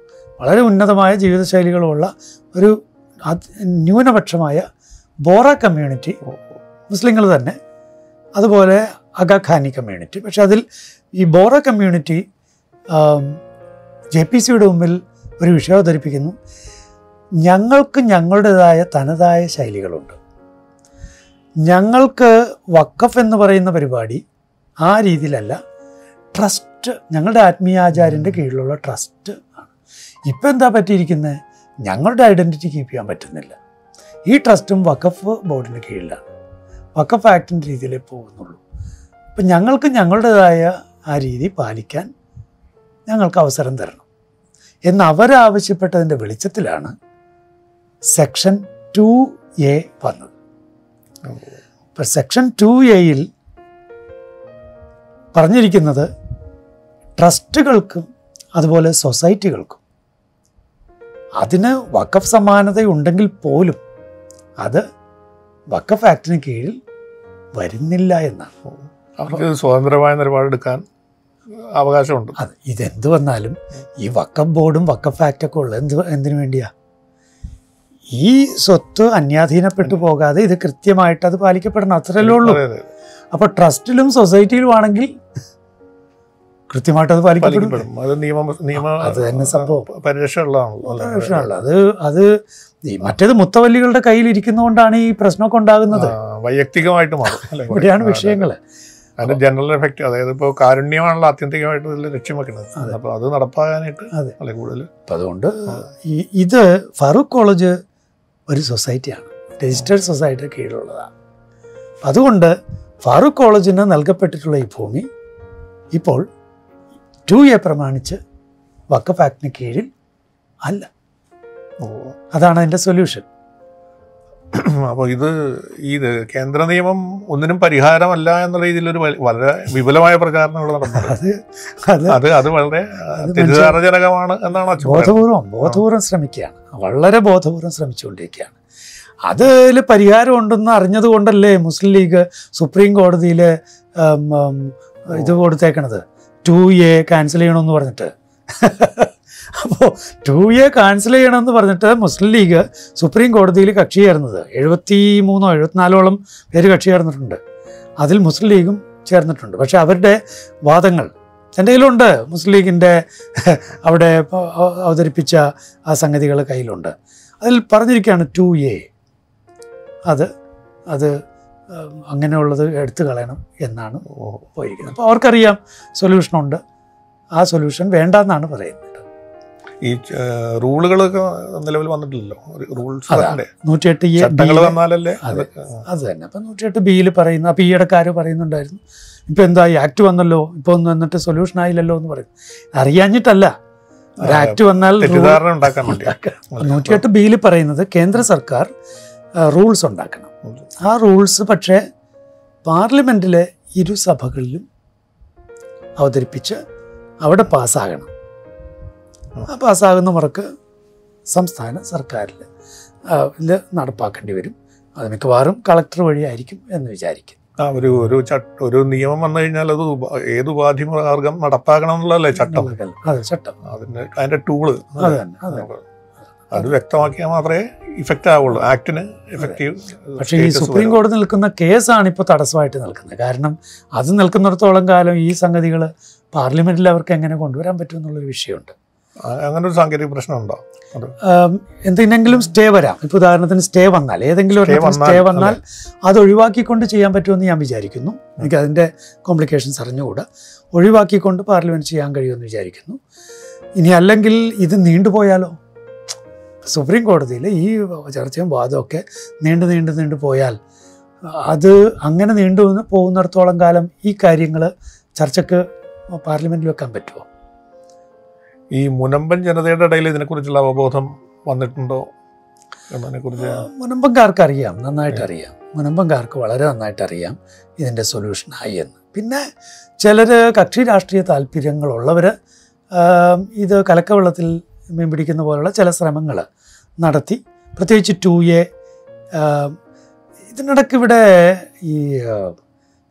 വളരെ ഉന്നതമായ ജീവിതശൈലികളുമുള്ള ഒരു ന്യൂനപക്ഷമായ ബോറ കമ്മ്യൂണിറ്റി, മുസ്ലിങ്ങൾ തന്നെ, അതുപോലെ അഗാഖാനി കമ്മ്യൂണിറ്റി. പക്ഷെ അതിൽ ഈ ബോറ കമ്മ്യൂണിറ്റി JPCയുടെ മുമ്പിൽ ഒരു വിഷയം അവതരിപ്പിക്കുന്നു. ഞങ്ങൾക്ക് ഞങ്ങളുടേതായ തനതായ ശൈലികളുണ്ട്. ഞങ്ങൾക്ക് വഖഫ് എന്ന് പറയുന്ന പരിപാടി ആ രീതിയിലല്ല, ട്രസ്റ്റ്, ഞങ്ങളുടെ ആത്മീയാചാര്യൻ്റെ കീഴിലുള്ള ട്രസ്റ്റ് ആണ്. ഇപ്പം എന്താ പറ്റിയിരിക്കുന്നത്? ഞങ്ങളുടെ ഐഡൻറ്റിറ്റി കീപ്പ് ചെയ്യാൻ പറ്റുന്നില്ല. ഈ ട്രസ്റ്റും വഖഫ് ബോർഡിൻ്റെ കീഴിലാണ്. വഖഫ് ആക്ടിൻ്റെ രീതിയിലേ പോകുന്നുള്ളൂ. അപ്പം ഞങ്ങൾക്ക് ഞങ്ങളുടേതായ ആ രീതി പാലിക്കാൻ ഞങ്ങൾക്ക് അവസരം തരണം എന്ന് അവരാവശ്യപ്പെട്ടതിൻ്റെ വെളിച്ചത്തിലാണ് സെക്ഷൻ 2A വന്നത്. ഇപ്പം സെക്ഷൻ 2Aയിൽ പറഞ്ഞിരിക്കുന്നത് ട്രസ്റ്റുകൾക്കും അതുപോലെ സൊസൈറ്റികൾക്കും അതിന് വഖഫ് സമാനതയുണ്ടെങ്കിൽ പോലും അത് വഖഫ് ആക്ടിന് കീഴിൽ വരുന്നില്ല എന്നാണ്. അവർക്ക് സ്വതന്ത്രമായ നിലപാടെടുക്കാൻ അവകാശമുണ്ട്. അത് ഇതെന്ത് വന്നാലും ഈ വഖഫ് ബോർഡും വഖഫ് ആക്റ്റൊക്കെ ഉള്ളത് എന്തിനു വേണ്ടിയാ? ഈ സ്വത്ത് അന്യാധീനപ്പെട്ടു പോകാതെ ഇത് കൃത്യമായിട്ട് അത് പാലിക്കപ്പെടണം, അത്രയല്ലേ ഉള്ളൂ. അപ്പോൾ ട്രസ്റ്റിലും സൊസൈറ്റിയിലും ആണെങ്കിൽ കൃത്യമായിട്ട് അത് പാലിക്കപ്പെടും. അത് തന്നെ സംഭവം പരിരക്ഷയുള്ളതാണ്. അത് മറ്റേത് മുത്തവല്ലികളുടെ കയ്യിൽ ഇരിക്കുന്നതുകൊണ്ടാണ് ഈ പ്രശ്നമൊക്കെ ഉണ്ടാകുന്നത്. വൈയക്തികമായിട്ട് മാറും. ഇവിടെയാണ് വിഷയങ്ങൾ. അതിന്റെ ജനറൽ എഫക്റ്റ്, അതായത് ഇപ്പോൾ കാരുണ്യമാണല്ലോ ആത്യന്തികമായിട്ട് ഇതിൽ ലക്ഷ്യം വെക്കുന്നത്. അപ്പോൾ അത് നടപ്പാകാനായിട്ട് അല്ലെ കൂടുതൽ. അപ്പം അതുകൊണ്ട് ഇത് ഫറൂഖ് കോളേജ് ഒരു സൊസൈറ്റിയാണ്, രജിസ്റ്റേർഡ് സൊസൈറ്റിയുടെ കീഴിലുള്ളതാണ്. അതുകൊണ്ട് ഫറൂഖ് കോളേജിന് നൽകപ്പെട്ടിട്ടുള്ള ഈ ഭൂമി ഇപ്പോൾ 2A പ്രമാണിച്ച് വഖഫ് ആക്ടിന് കീഴിൽ അല്ല. അതാണ് അതിൻ്റെ സൊല്യൂഷൻ. അപ്പോൾ ഇത് കേന്ദ്ര നിയമം ഒന്നിനും പരിഹാരമല്ല എന്ന രീതിയിലൊരു വളരെ വിപുലമായ പ്രചാരണം ഇവിടെ നടന്നത്. അത് വളരെ തെറ്റിദ്ധാരണജനകമാണ് എന്നാണ്. ബോധപൂർവം ശ്രമിക്കുകയാണ്, വളരെ ബോധപൂർവം ശ്രമിച്ചുകൊണ്ടിരിക്കുകയാണ്. അതിൽ പരിഹാരം ഉണ്ടെന്ന് അറിഞ്ഞത് കൊണ്ടല്ലേ മുസ്ലിം ലീഗ് സുപ്രീം കോടതിയിൽ ഇത് കൊടുത്തേക്കണത്, 2A ക്യാൻസൽ ചെയ്യണമെന്ന് പറഞ്ഞിട്ട്. അപ്പോൾ 2A ക്യാൻസൽ ചെയ്യണമെന്ന് പറഞ്ഞിട്ട് മുസ്ലിം ലീഗ് സുപ്രീം കോടതിയിൽ കക്ഷി ചേർന്നത് 74 പേര് കക്ഷി ചേർന്നിട്ടുണ്ട്. അതിൽ മുസ്ലിം ലീഗും ചേർന്നിട്ടുണ്ട്. പക്ഷെ അവരുടെ വാദങ്ങൾ എൻ്റെ കയ്യിലുണ്ട്. മുസ്ലിം ലീഗിൻ്റെ അവിടെ അവതരിപ്പിച്ച ആ സംഗതികൾ കയ്യിലുണ്ട്. അതിൽ പറഞ്ഞിരിക്കുകയാണ് 2A അത് അങ്ങനെയുള്ളത് എടുത്തു കളയണം എന്നാണ് പോയിരിക്കുന്നത്. അപ്പോൾ അവർക്കറിയാം സൊല്യൂഷനുണ്ട്, ആ സൊല്യൂഷൻ വേണ്ടെന്നാണ് പറയുന്നത്. ഈ റൂളുകളൊക്കെ നിലവിൽ വന്നിട്ടില്ലല്ലോ, റൂൾസ് 108A അത് തന്നെ. അപ്പം 108B പറയുന്നു. അപ്പോൾ ഈ ഇടക്കാര് പറയുന്നുണ്ടായിരുന്നു, ഇപ്പം എന്താ ഈ ആക്ട് വന്നല്ലോ, ഇപ്പോൾ ഒന്ന് എന്നിട്ട് സൊല്യൂഷൻ ആയില്ലല്ലോ എന്ന് പറയും. അറിയാഞ്ഞിട്ടല്ല, ഒരു ആക്ട് വന്നാൽ 108B പറയുന്നത് കേന്ദ്ര സർക്കാർ റൂൾസ് ഉണ്ടാക്കണം. ആ റൂൾസ് പക്ഷേ പാർലമെൻറ്റിലെ ഇരുസഭകളിലും അവതരിപ്പിച്ച് അവിടെ പാസ്സാകണം. ആ പാസ്സാകുന്ന മുറക്ക് സംസ്ഥാന സർക്കാരിൽ നടപ്പാക്കേണ്ടി വരും. അത് മിക്കവാറും കളക്ടർ വഴിയായിരിക്കും എന്ന് വിചാരിക്കും. ഒരു നിയമം വന്നു കഴിഞ്ഞാൽ അത് ഏത് ഉപാധി മാർഗം നടപ്പാക്കണം എന്നുള്ളതല്ലേ ചട്ടം. അതെ, ചട്ടം. അതിന്റെ ടൂള് അത് വ്യക്തമാക്കിയാൽ മാത്രമേ ഇഫക്റ്റ് ആവുള്ളൂ, ആക്ടിന് എഫക്റ്റീവ്. പക്ഷേ ഈ സുപ്രീം കോടതി നിൽക്കുന്ന കേസാണ് ഇപ്പോൾ തടസ്സമായിട്ട് നിൽക്കുന്നത്. കാരണം അത് നിൽക്കുന്നിടത്തോളം കാലം ഈ സംഗതികൾ പാർലമെന്റിൽ അവർക്ക് എങ്ങനെ കൊണ്ടുവരാൻ പറ്റും എന്നുള്ളൊരു വിഷയമുണ്ട്. അങ്ങനെ ഒരു സാങ്കേതിക പ്രശ്നമുണ്ടോ? എന്തിനെങ്കിലും സ്റ്റേ വരാം. ഇപ്പോൾ ഉദാഹരണത്തിന് സ്റ്റേ വന്നാൽ, ഏതെങ്കിലും ഒരു സ്റ്റേ വന്നാൽ അത് ഒഴിവാക്കിക്കൊണ്ട് ചെയ്യാൻ പറ്റുമെന്ന് ഞാൻ വിചാരിക്കുന്നു. എനിക്ക് അതിൻ്റെ കോംപ്ലിക്കേഷൻസ് അറിഞ്ഞുകൂടാ. ഒഴിവാക്കിക്കൊണ്ട് പാർലമെന്റ് ചെയ്യാൻ കഴിയുമെന്ന് വിചാരിക്കുന്നു. ഇനി അല്ലെങ്കിൽ ഇത് നീണ്ടുപോയാലോ? സുപ്രീം കോടതിയിൽ ഈ ചർച്ചയും വാദമൊക്കെ നീണ്ടു പോയാൽ അത് അങ്ങനെ നീണ്ടു പോകുന്നിടത്തോളം കാലം ഈ കാര്യങ്ങൾ ചർച്ചയ്ക്ക് പാർലമെന്റിൽ വെക്കാൻ പറ്റുമോ? ഈ മുനമ്പൻ ജനതയുടെ ഇടയിൽ ഇതിനെക്കുറിച്ചുള്ള അവബോധം വന്നിട്ടുണ്ടോ എന്നതിനെക്കുറിച്ച്? മുനമ്പൻകാർക്ക് അറിയാം, നന്നായിട്ട് അറിയാം. മുനമ്പൻകാർക്ക് വളരെ നന്നായിട്ട് അറിയാം ഇതിൻ്റെ സൊല്യൂഷനായി എന്ന്. പിന്നെ ചിലർ കക്ഷി രാഷ്ട്രീയ താല്പര്യങ്ങളുള്ളവർ ഇത് കലക്കവെള്ളത്തിൽ മീൻ പിടിക്കുന്ന പോലുള്ള ചില ശ്രമങ്ങൾ നടത്തി, പ്രത്യേകിച്ച് 2A. ഇതിനിടയ്ക്ക് ഇവിടെ ഈ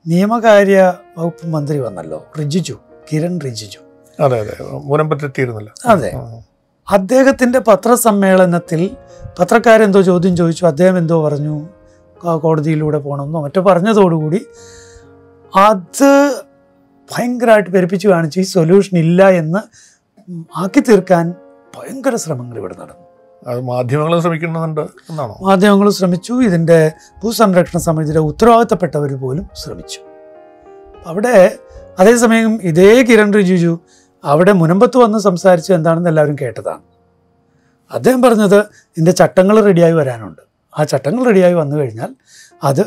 നിയമകാര്യ വകുപ്പ് മന്ത്രി വന്നല്ലോ, കിരൺ റിജിജു. അതെ, മുനമ്പത്തെത്തിയിരുന്നില്ല. അതെ, അദ്ദേഹത്തിൻ്റെ പത്രസമ്മേളനത്തിൽ പത്രക്കാരെന്തോ ചോദ്യം ചോദിച്ചു. അദ്ദേഹം എന്തോ പറഞ്ഞു, കോടതിയിലൂടെ പോകണമെന്നോ മറ്റോ പറഞ്ഞതോടുകൂടി അത് ഭയങ്കരമായിട്ട് പെരുപ്പിച്ച് കാണിച്ച് ഈ സൊല്യൂഷൻ ഇല്ല എന്ന് ആക്കി തീർക്കാൻ ഭയങ്കര ശ്രമങ്ങൾ ഇവിടെ നടന്നു. അത് മാധ്യമങ്ങളും ശ്രമിക്കുന്നുണ്ട് എന്നാണോ? മാധ്യമങ്ങളും ശ്രമിച്ചു, ഇതിൻ്റെ ഭൂസംരക്ഷണ സമിതിയുടെ ഉത്തരവാദിത്തപ്പെട്ടവർ പോലും ശ്രമിച്ചു. അവിടെ അതേസമയം ഇതേ കിരൺ റിജിജു അവിടെ മുനമ്പത്ത് വന്ന് സംസാരിച്ച് എന്താണെന്ന് എല്ലാവരും കേട്ടതാണ്. അദ്ദേഹം പറഞ്ഞത് ഇതിൻ്റെ ചട്ടങ്ങൾ റെഡിയായി വരാനുണ്ട്. ആ ചട്ടങ്ങൾ റെഡിയായി വന്നു കഴിഞ്ഞാൽ അത്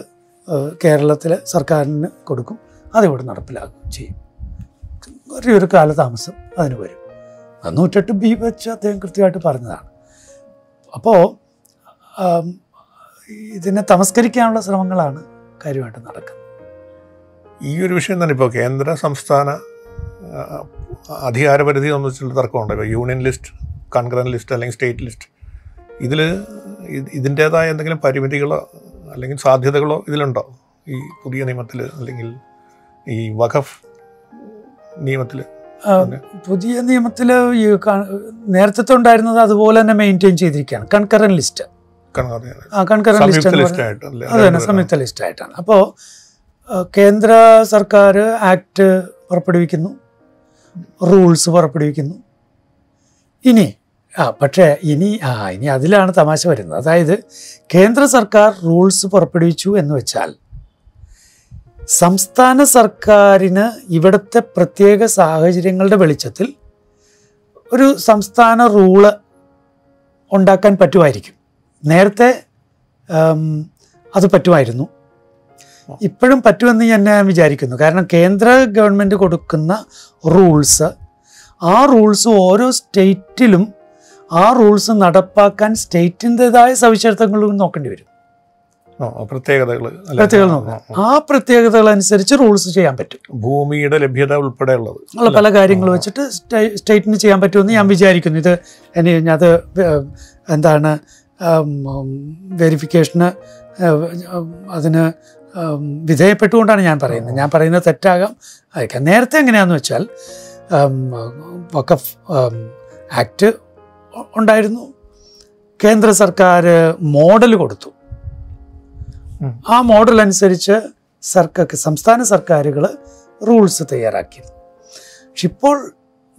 കേരളത്തിലെ സർക്കാരിന് കൊടുക്കും, അതിവിടെ നടപ്പിലാക്കുകയും ചെയ്യും. ചെറിയൊരു കാലതാമസം അതിന് വരും. 108B വെച്ച് അദ്ദേഹം കൃത്യമായിട്ട് പറഞ്ഞതാണ്. അപ്പോൾ ഇതിനെ തമസ്കരിക്കാനുള്ള ശ്രമങ്ങളാണ് കാര്യമായിട്ട് നടക്കുന്നത്. ഈ ഒരു വിഷയം തന്നെ ഇപ്പോൾ കേന്ദ്ര സംസ്ഥാന അധികാരപരിധി എന്ന് വെച്ചിട്ടുള്ള തർക്കമുണ്ട്. ഇപ്പോൾ യൂണിയൻ ലിസ്റ്റ്, കൺകറന്റ് ലിസ്റ്റ് അല്ലെങ്കിൽ സ്റ്റേറ്റ് ലിസ്റ്റ്, ഇതിൽ ഇതിൻ്റേതായ എന്തെങ്കിലും പരിമിതികളോ അല്ലെങ്കിൽ സാധ്യതകളോ ഇതിലുണ്ടോ ഈ പുതിയ നിയമത്തിൽ അല്ലെങ്കിൽ ഈ വഖഫ് നിയമത്തിൽ? പുതിയ നിയമത്തിൽ ഈ നേരത്തെ ഉണ്ടായിരുന്നത് അതുപോലെ തന്നെ മെയിൻറ്റെയിൻ ചെയ്തിരിക്കുകയാണ്. കൺകറന്റ് ലിസ്റ്റ്, കൺകറന്റ് ലിസ്റ്റ് അത് തന്നെ സംയുക്ത ലിസ്റ്റായിട്ടാണ്. അപ്പോൾ കേന്ദ്ര സർക്കാർ ആക്ട് പുറപ്പെടുവിക്കുന്നു, റൂൾസ് പുറപ്പെടുവിക്കുന്നു. പക്ഷേ ഇനി അതിലാണ് തമാശ വരുന്നത്. അതായത് കേന്ദ്ര സർക്കാർ റൂൾസ് പുറപ്പെടുവിച്ചു എന്ന് വെച്ചാൽ സംസ്ഥാന സർക്കാരിന് ഇവിടുത്തെ പ്രത്യേക സാഹചര്യങ്ങളുടെ വെളിച്ചത്തിൽ ഒരു സംസ്ഥാന റൂള് ഉണ്ടാക്കാൻ പറ്റുമായിരിക്കും. നേരത്തെ അത് പറ്റുമായിരുന്നു, ഇപ്പോഴും പറ്റുമെന്ന് ഞാൻ വിചാരിക്കുന്നു. കാരണം കേന്ദ്ര ഗവൺമെൻറ് കൊടുക്കുന്ന റൂൾസ്, ആ റൂൾസ് ഓരോ സ്റ്റേറ്റിലും ആ റൂൾസ് നടപ്പാക്കാൻ സ്റ്റേറ്റിൻ്റെതായ സവിശേഷതകളും നോക്കേണ്ടി വരും. പ്രത്യേകതകൾ നോക്കണം. ആ പ്രത്യേകതകൾ അനുസരിച്ച് റൂൾസ് ചെയ്യാൻ പറ്റും. ഭൂമിയുടെ ലഭ്യത ഉൾപ്പെടെയുള്ളത് പല കാര്യങ്ങൾ വെച്ചിട്ട് സ്റ്റേറ്റിന് ചെയ്യാൻ പറ്റുമെന്ന് ഞാൻ വിചാരിക്കുന്നു. ഇത് അത് എന്താണ് വെരിഫിക്കേഷന് അതിന് വിധേയപ്പെട്ടുകൊണ്ടാണ് ഞാൻ പറയുന്നത്. ഞാൻ പറയുന്നത് തെറ്റാകാം, അയക്കാം. നേരത്തെ എങ്ങനെയാണെന്ന് വെച്ചാൽ വഖഫ് ആക്ട് ഉണ്ടായിരുന്നു, കേന്ദ്ര സർക്കാർ മോഡൽ കൊടുത്തു. ആ മോഡൽ അനുസരിച്ച് സംസ്ഥാന സർക്കാരുകൾ റൂൾസ് തയ്യാറാക്കിയിരുന്നു. പക്ഷെ ഇപ്പോൾ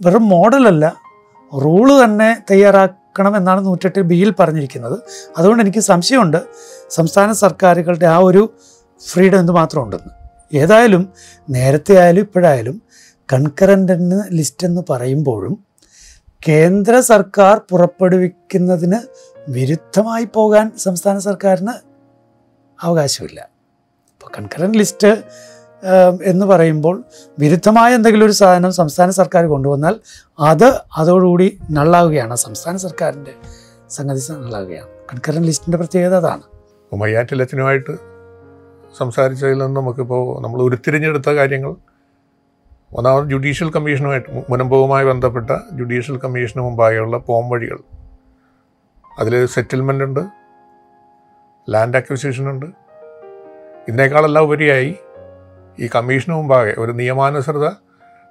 വെറും മോഡലല്ല, റൂള് തന്നെ തയ്യാറാക്കണം എന്നാണ് 108B പറഞ്ഞിരിക്കുന്നത്. അതുകൊണ്ട് എനിക്ക് സംശയമുണ്ട് സംസ്ഥാന സർക്കാരുകളുടെ ആ ഒരു ഫ്രീഡം എന്തുമാത്രം ഉണ്ടെന്ന്. ഏതായാലും നേരത്തെ ആയാലും ഇപ്പോഴായാലും കൺകറന്റ് ലിസ്റ്റ് എന്ന് പറയുമ്പോഴും കേന്ദ്ര സർക്കാർ പുറപ്പെടുവിക്കുന്നതിന് വിരുദ്ധമായി പോകാൻ സംസ്ഥാന സർക്കാരിന് അവകാശമില്ല. ഇപ്പോൾ കൺകറന്റ് ലിസ്റ്റ് എന്ന് പറയുമ്പോൾ വിരുദ്ധമായ എന്തെങ്കിലും ഒരു സാധനം സംസ്ഥാന സർക്കാർ കൊണ്ടുവന്നാൽ അതോടുകൂടി നള്ളാവുകയാണ്, സംസ്ഥാന സർക്കാരിൻ്റെ സംഗതി നള്ളാവുകയാണ്. കൺകറന്റ് ലിസ്റ്റിൻ്റെ പ്രത്യേകത അതാണ്. മയ്യാറ്റിലച്ചനുമായിട്ട് സംസാരിച്ചതിൽ നിന്ന് നമുക്കിപ്പോൾ നമ്മൾ ഉരുത്തിരിഞ്ഞെടുത്ത കാര്യങ്ങൾ, ഒന്നാമത് ജുഡീഷ്യൽ കമ്മീഷനുമായിട്ട് മുനമ്പവുമായി ബന്ധപ്പെട്ട ജുഡീഷ്യൽ കമ്മീഷന് മുമ്പാകെയുള്ള പോംവഴികൾ, അതിൽ സെറ്റിൽമെൻ്റ് ഉണ്ട്, ലാൻഡ് അക്വിസിഷൻ ഉണ്ട്. ഇതിനേക്കാളെല്ലാം ഉപരിയായി ഈ കമ്മീഷന് മുമ്പാകെ ഒരു നിയമാനുസൃത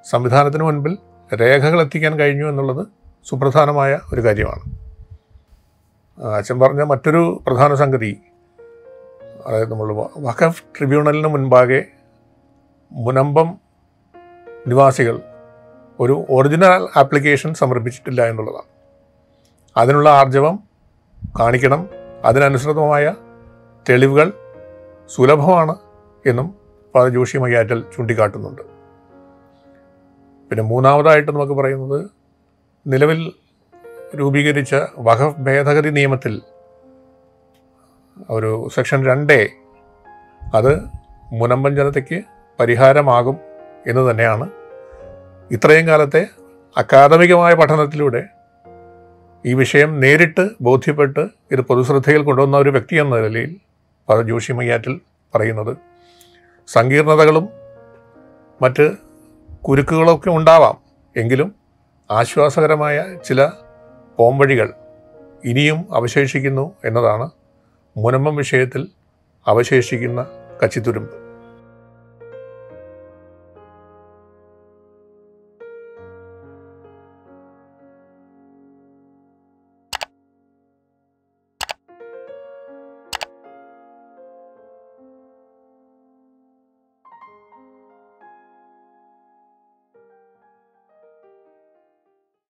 സംവിധാനത്തിന് മുൻപിൽ രേഖകൾ എത്തിക്കാൻ കഴിഞ്ഞു എന്നുള്ളത് സുപ്രധാനമായ ഒരു കാര്യമാണ്. അച്ഛൻ പറഞ്ഞ മറ്റൊരു പ്രധാന സംഗതി, അതായത് നമ്മൾ വഖഫ് ട്രിബ്യൂണലിന് മുൻപാകെ മുനമ്പം നിവാസികൾ ഒരു ഒറിജിനൽ ആപ്ലിക്കേഷൻ സമർപ്പിച്ചിട്ടില്ല എന്നുള്ളതാണ്. അതിനുള്ള ആർജവം കാണിക്കണം, അതിനനുസൃതമായ തെളിവുകൾ സുലഭമാണ് എന്നും ഫാദർ ജോഷി മയ്യാറ്റൽ ചൂണ്ടിക്കാട്ടുന്നുണ്ട്. പിന്നെ മൂന്നാമതായിട്ട് നമുക്ക് പറയുന്നത്, നിലവിൽ രൂപീകരിച്ച വഖഫ് ഭേദഗതി നിയമത്തിൽ ഒരു സെക്ഷൻ 2A അത് മുനമ്പൻ ജനതയ്ക്ക് പരിഹാരമാകും എന്ന് തന്നെയാണ് ഇത്രയും കാലത്തെ അക്കാദമികമായ പഠനത്തിലൂടെ ഈ വിഷയം നേരിട്ട് ബോധ്യപ്പെട്ട് ഇത് പൊതുശ്രദ്ധയിൽ കൊണ്ടുവന്ന ഒരു വ്യക്തി എന്ന നിലയിൽ ഫാദർ ജോഷി മയ്യാറ്റിൽ പറയുന്നത്. സങ്കീർണതകളും മറ്റ് കുരുക്കുകളൊക്കെ ഉണ്ടാവാം, എങ്കിലും ആശ്വാസകരമായ ചില പോംവഴികൾ ഇനിയും അവശേഷിക്കുന്നു എന്നതാണ് മുനമ്പം വിഷയത്തിൽ അവശേഷിക്കുന്ന കച്ചിത്തുരുമ്പ്.